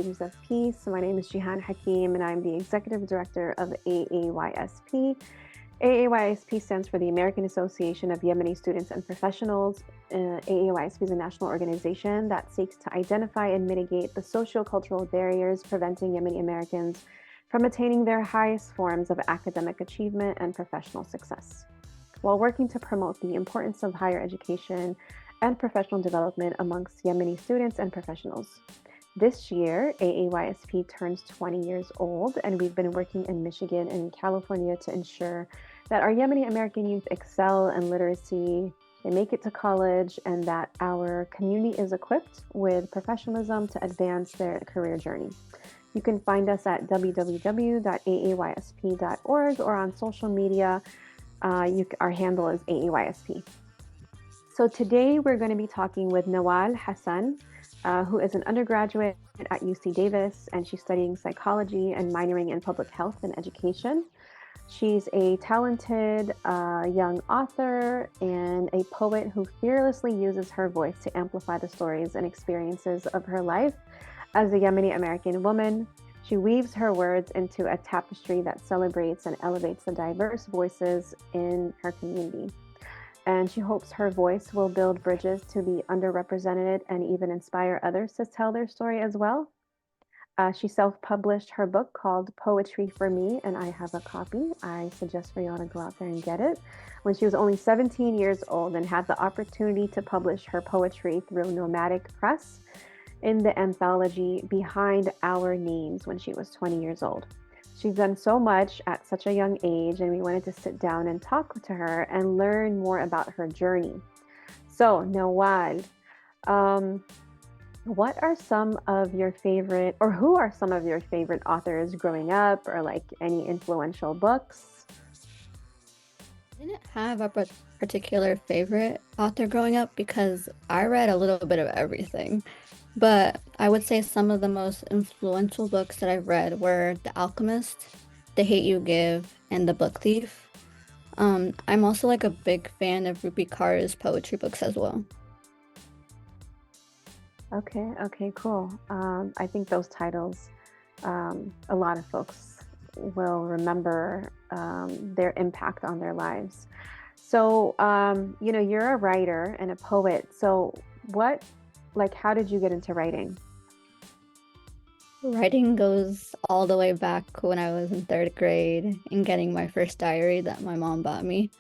Messages of Peace. My name is Jihan Hakim, and I'm the Executive Director of AAYSP. AAYSP stands for the American Association of Yemeni Students and Professionals. AAYSP is a national organization that seeks to identify and mitigate the socio-cultural barriers preventing Yemeni Americans from attaining their highest forms of academic achievement and professional success, while working to promote the importance of higher education and professional development amongst Yemeni students and professionals. This year, AAYSP turns 20 years old, and we've been working in Michigan and in California to ensure that our Yemeni-American youth excel in literacy, they make it to college, and that our community is equipped with professionalism to advance their career journey. You can find us at www.aaysp.org or on social media. Our handle is AAYSP. So today we're going to be talking with Noel Hassan, who is an undergraduate at UC Davis, and she's studying psychology and minoring in public health and education. She's a talented young author and a poet who fearlessly uses her voice to amplify the stories and experiences of her life as a Yemeni-American woman. She weaves her words into a tapestry that celebrates and elevates the diverse voices in her community. And she hopes her voice will build bridges to the underrepresented and even inspire others to tell their story as well. She self-published her book called Poetry for Me, and I have a copy. I suggest for y'all to go out there and get it. When she was only 17 years old and had the opportunity to publish her poetry through Nomadic Press in the anthology Behind Our Names when she was 20 years old. She's done so much at such a young age, and we wanted to sit down and talk to her and learn more about her journey. So, Noel, what are some of your favorite, or who are some of your favorite authors growing up, or like any influential books? I didn't have a particular favorite author growing up because I read a little bit of everything. But I would say some of the most influential books that I've read were The Alchemist, The Hate You Give, and The Book Thief. I'm also like a big fan of Rupi Kaur's poetry books as well. Okay, cool. I think those titles, a lot of folks will remember their impact on their lives. So, you're a writer and a poet. So how did you get into writing? Writing goes all the way back when I was in third grade and getting my first diary that my mom bought me.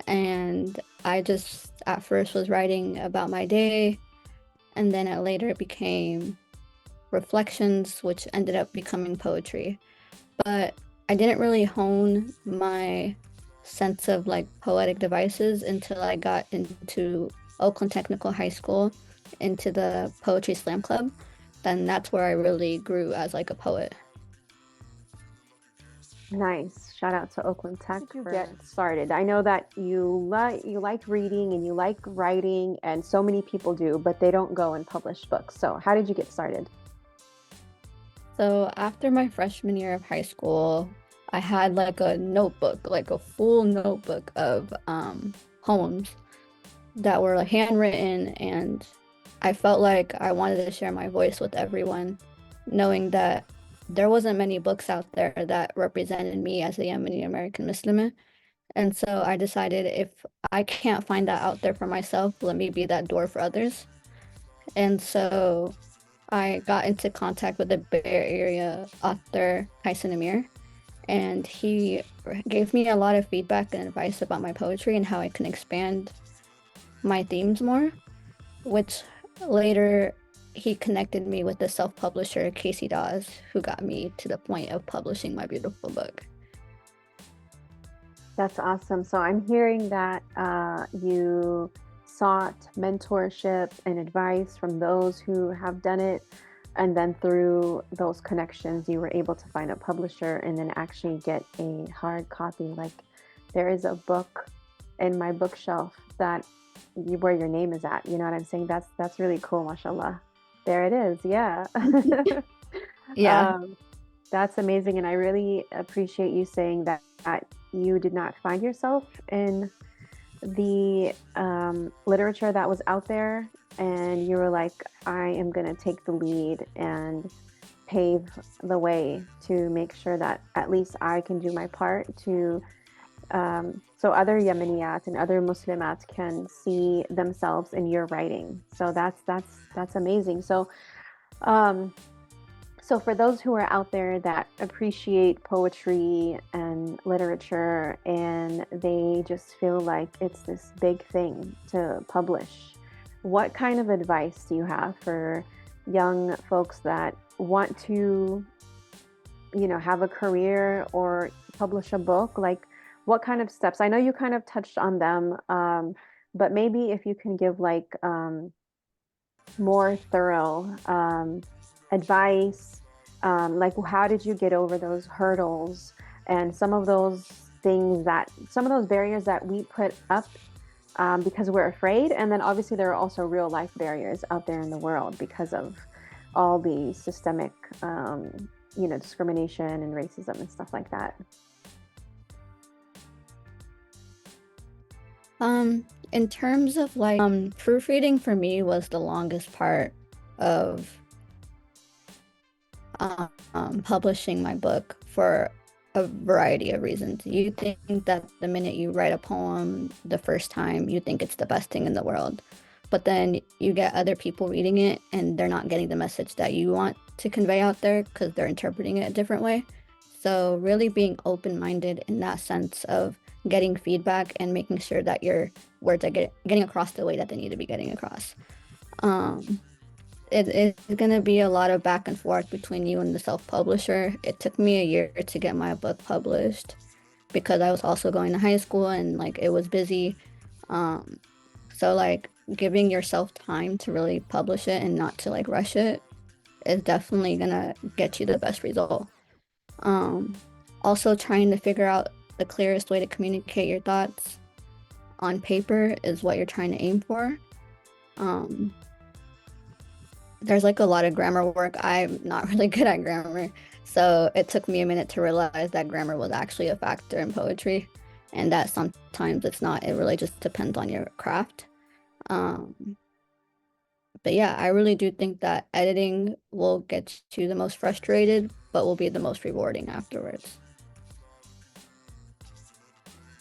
And I just at first was writing about my day, and then it later became reflections, which ended up becoming poetry. But I didn't really hone my sense of like poetic devices until I got into Oakland Technical High School, into the Poetry Slam Club. Then that's where I really grew as like a poet. Nice. Shout out to Oakland Tech for get started. I know that you like reading and you like writing, and so many people do, but they don't go and publish books. So how did you get started? So after my freshman year of high school, I had like a notebook, like a full notebook of poems that were like handwritten, and I felt like I wanted to share my voice with everyone, knowing that there wasn't many books out there that represented me as a Yemeni-American Muslim. And so I decided if I can't find that out there for myself, let me be that door for others. And so I got into contact with the Bay Area author Tyson Amir, and he gave me a lot of feedback and advice about my poetry and how I can expand my themes more, which later he connected me with the self-publisher Casey Dawes, who got me to the point of publishing my beautiful book. That's awesome. So I'm hearing that you sought mentorship and advice from those who have done it, and then through those connections, you were able to find a publisher and then actually get a hard copy. Like, there is a book in my bookshelf where your name is at. You know what I'm saying? That's really cool, mashallah. There it is. Yeah. Yeah. That's amazing. And I really appreciate you saying that you did not find yourself in the literature that was out there, and you were like, I am going to take the lead and pave the way to make sure that at least I can do my part to so other Yemeniyat and other Muslimat can see themselves in your writing. So that's amazing. Um, so for those who are out there that appreciate poetry and literature and they just feel like it's this big thing to publish, what kind of advice do you have for young folks that want to, have a career or publish a book? Like, what kind of steps? I know you kind of touched on them, but maybe if you can give like more thorough advice, like how did you get over those hurdles and some of those some of those barriers that we put up because we're afraid. And then obviously there are also real life barriers out there in the world because of all the systemic, discrimination and racism and stuff like that. In terms of like proofreading for me was the longest part of publishing my book for a variety of reasons. You think that the minute you write a poem the first time, you think it's the best thing in the world. But then you get other people reading it and they're not getting the message that you want to convey out there because they're interpreting it a different way. So really being open-minded in that sense of getting feedback and making sure that your words are getting across the way that they need to be getting across. It's going to be a lot of back and forth between you and the self-publisher. It took me a year to get my book published because I was also going to high school and like it was busy. So like giving yourself time to really publish it and not to like rush it is definitely gonna get you the best result. Also trying to figure out the clearest way to communicate your thoughts on paper is what you're trying to aim for. There's like a lot of grammar work. I'm not really good at grammar, so it took me a minute to realize that grammar was actually a factor in poetry and that sometimes it's not. It really just depends on your craft. But yeah, I really do think that editing will get you the most frustrated, but will be the most rewarding afterwards.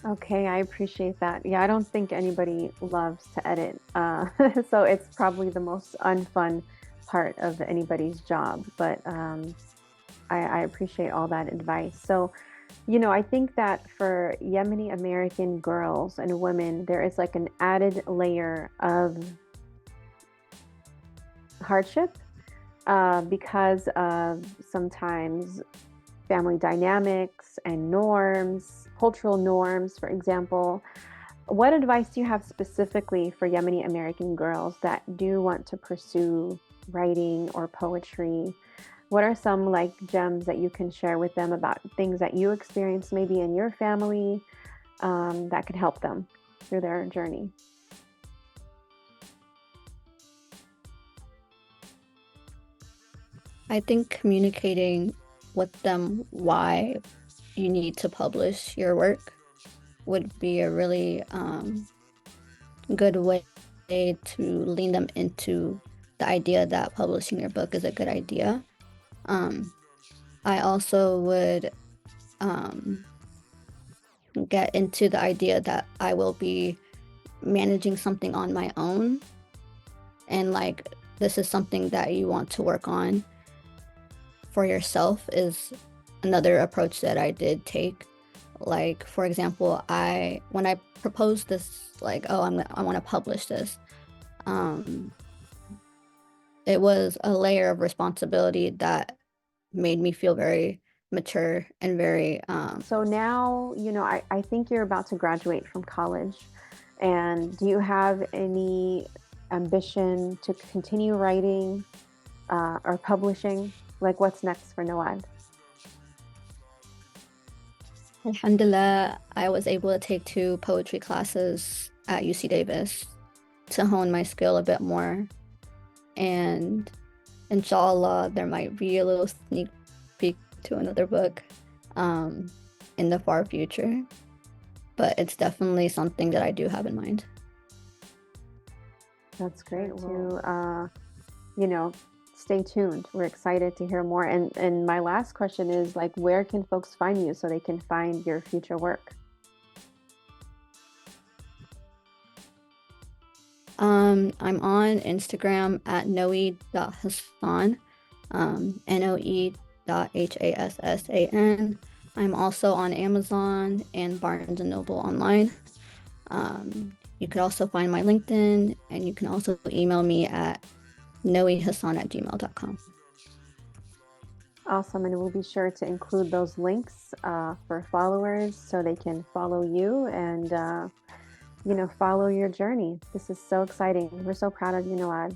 Okay, I appreciate that. Yeah, I don't think anybody loves to edit. So it's probably the most unfun part of anybody's job. But I appreciate all that advice. So, I think that for Yemeni-American girls and women, there is like an added layer of hardship because of sometimes family dynamics and norms, cultural norms, for example. What advice do you have specifically for Yemeni-American girls that do want to pursue writing or poetry? What are some like gems that you can share with them about things that you experienced maybe in your family that could help them through their journey? I think communicating with them why you need to publish your work would be a really good way to lean them into the idea that publishing your book is a good idea. I also would get into the idea that I will be managing something on my own and like this is something that you want to work on for yourself is another approach that I did take. Like, for example, when I proposed this, like, oh, I want to publish this, it was a layer of responsibility that made me feel very mature and very So now, I think you're about to graduate from college. And do you have any ambition to continue writing or publishing? Like, what's next for Noel? Alhamdulillah, I was able to take 2 poetry classes at UC Davis to hone my skill a bit more. And inshallah, there might be a little sneak peek to another book in the far future. But it's definitely something that I do have in mind. That's great to, stay tuned. We're excited to hear more. And my last question is like, where can folks find you so they can find your future work? I'm on Instagram at noe.hassan, noe.hassan. I'm also on Amazon and Barnes and Noble online. You could also find my LinkedIn, and you can also email me at noehassan@gmail.com. Awesome. And we'll be sure to include those links for followers so they can follow you and, follow your journey. This is so exciting. We're so proud of you, Noel.